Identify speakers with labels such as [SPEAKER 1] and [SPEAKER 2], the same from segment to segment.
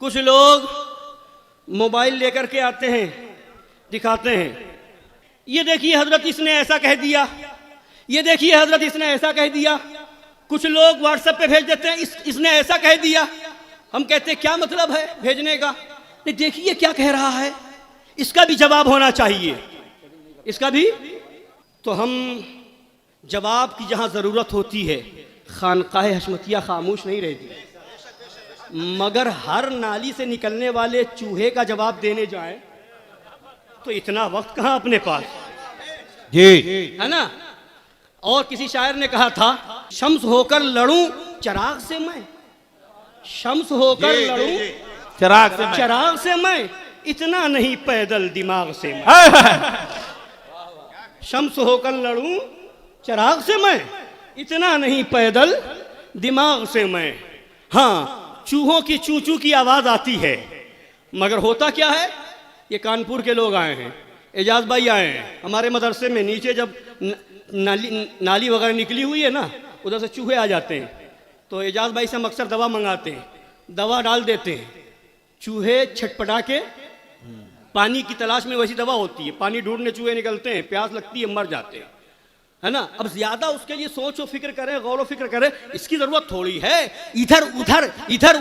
[SPEAKER 1] कुछ लोग मोबाइल लेकर के आते हैं, दिखाते हैं, ये देखिए हजरत इसने ऐसा कह दिया, ये देखिए हजरत इसने ऐसा कह दिया। कुछ लोग व्हाट्सएप पे भेज देते हैं, इसने ऐसा कह दिया। हम कहते हैं क्या मतलब है भेजने का? नहीं, देखिए क्या कह रहा है, इसका भी जवाब होना चाहिए, इसका भी। तो हम जवाब की जहां जरूरत होती है, खानकाह हशमतिया खामोश नहीं रहती, मगर हर नाली से निकलने वाले चूहे का जवाब देने जाए तो इतना वक्त कहां अपने पास
[SPEAKER 2] जी,
[SPEAKER 1] है ना। और किसी शायर ने कहा था, शम्स होकर लड़ूं चिराग से मैं, शम्स होकर लड़ूं चिराग से मैं, इतना नहीं पैदल दिमाग से मैं। शम्स होकर लड़ूं चिराग से मैं, इतना नहीं पैदल दिमाग से मैं। हाँ, चूहों की चू चू की आवाज आती है, मगर होता क्या है, ये कानपुर के लोग आए हैं, एजाज भाई आए हैं हमारे मदरसे में। नीचे जब नाली वगैरह निकली हुई है ना, उधर से चूहे आ जाते हैं, तो एजाज भाई से हम अक्सर दवा मंगाते हैं, दवा डाल देते हैं, चूहे छटपटा के पानी की तलाश में, वैसी दवा होती है, पानी ढूंढने चूहे निकलते हैं, प्यास लगती है, मर जाते हैं, है ना। अब ज्यादा उसके लिए सोच और फिक्र करें, गौर और फिक्र करें, इसकी जरूरत थोड़ी है। इधर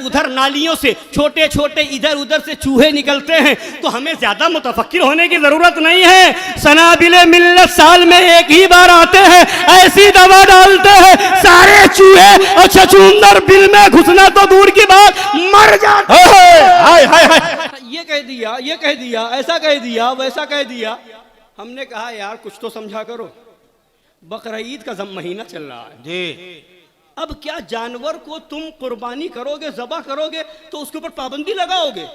[SPEAKER 1] उधर नालियों से छोटे छोटे इधर उधर से चूहे निकलते हैं, तो हमें ज्यादा मुतफक्किर होने की जरूरत नहीं है। सनाबिले मिल्लत साल में एक ही बार आते हैं, ऐसी दवा डालते हैं, सारे चूहे और छछूंदर बिल में घुसना तो दूर की बात, मर जाते हैं। ये कह दिया, ऐसा कह दिया, वैसा कह दिया। हमने कहा यार कुछ तो समझा करो, बकरा ईद का महीना चल रहा है
[SPEAKER 2] जी।
[SPEAKER 1] अब क्या जानवर को तुम कुर्बानी करोगे, ज़बह करोगे, तो उसके ऊपर पाबंदी लगाओगे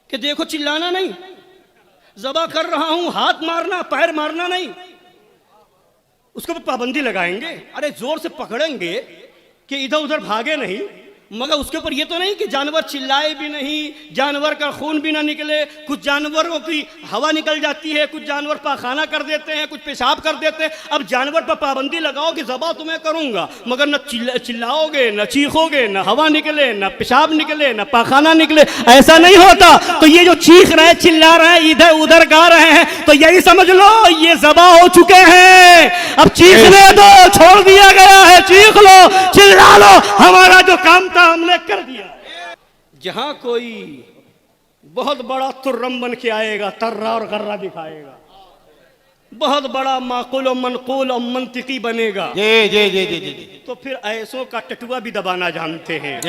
[SPEAKER 1] कि देखो चिल्लाना नहीं, ज़बह कर रहा हूं, हाथ मारना पैर मारना नहीं, उसके ऊपर पाबंदी लगाएंगे। अरे जोर से पकड़ेंगे कि इधर उधर भागे नहीं, मगर उसके ऊपर ये तो नहीं कि जानवर चिल्लाए भी नहीं, जानवर का खून भी ना निकले। कुछ जानवरों की हवा निकल जाती है, कुछ जानवर पाखाना कर देते हैं, कुछ पेशाब कर देते हैं। अब जानवर पर पाबंदी लगाओ कि ज़बह तुम्हें करूंगा, मगर न चिल्लाओगे, न चीखोगे, न हवा निकले, न पेशाब निकले, न पाखाना निकले, ऐसा नहीं होता। तो ये जो चीख रहे, चिल्ला रहे हैं, इधर उधर गा रहे हैं, तो यही समझ लो ये ज़बह हो चुके हैं। अब चीखने दो, छोड़ दिया गया है, चीख लो, चिल्ला लो, हमारा जो काम था हमने कर दिया। जहां कोई बहुत बड़ा तुर्रम बन के आएगा, तर्रा और गर्रा दिखाएगा, बहुत बड़ा माकुल और मनकूल और मंतिकी बनेगा,
[SPEAKER 2] जी जी जी जी जी,
[SPEAKER 1] तो फिर ऐसों का टटुआ भी दबाना जानते हैं।